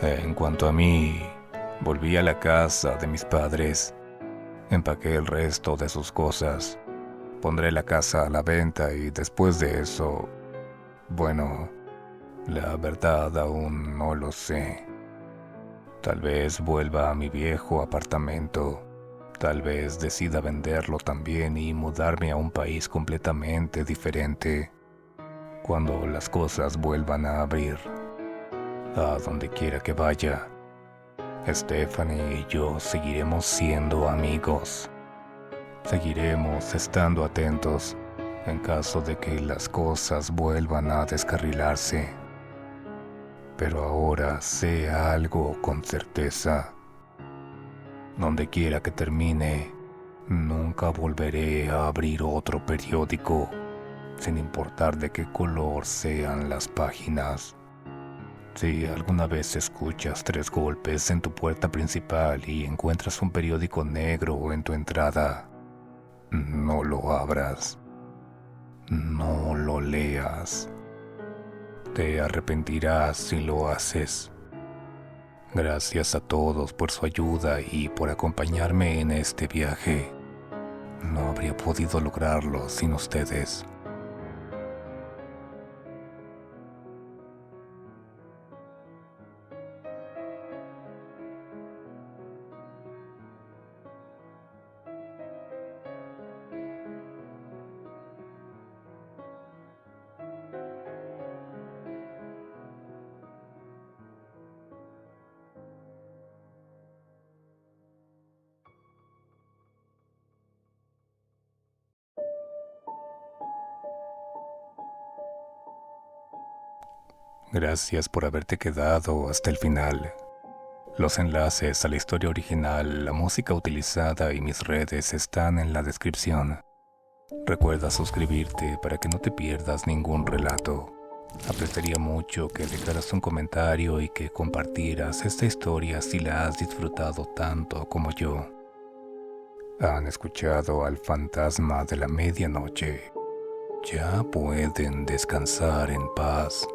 En cuanto a mí, volví a la casa de mis padres. Empaqué el resto de sus cosas. Pondré la casa a la venta y después de eso, bueno, la verdad aún no lo sé. Tal vez vuelva a mi viejo apartamento. Tal vez decida venderlo también y mudarme a un país completamente diferente. Cuando las cosas vuelvan a abrir. A donde quiera que vaya, Stephanie y yo seguiremos siendo amigos. Seguiremos estando atentos en caso de que las cosas vuelvan a descarrilarse. Pero ahora sé algo con certeza. Donde quiera que termine, nunca volveré a abrir otro periódico, sin importar de qué color sean las páginas. Si alguna vez escuchas 3 golpes en tu puerta principal y encuentras un periódico negro en tu entrada, no lo abras. No lo leas. Te arrepentirás si lo haces. Gracias a todos por su ayuda y por acompañarme en este viaje. No habría podido lograrlo sin ustedes. Gracias por haberte quedado hasta el final. Los enlaces a la historia original, la música utilizada y mis redes están en la descripción. Recuerda suscribirte para que no te pierdas ningún relato. Apreciaría mucho que dejaras un comentario y que compartieras esta historia si la has disfrutado tanto como yo. Han escuchado al fantasma de la medianoche. Ya pueden descansar en paz.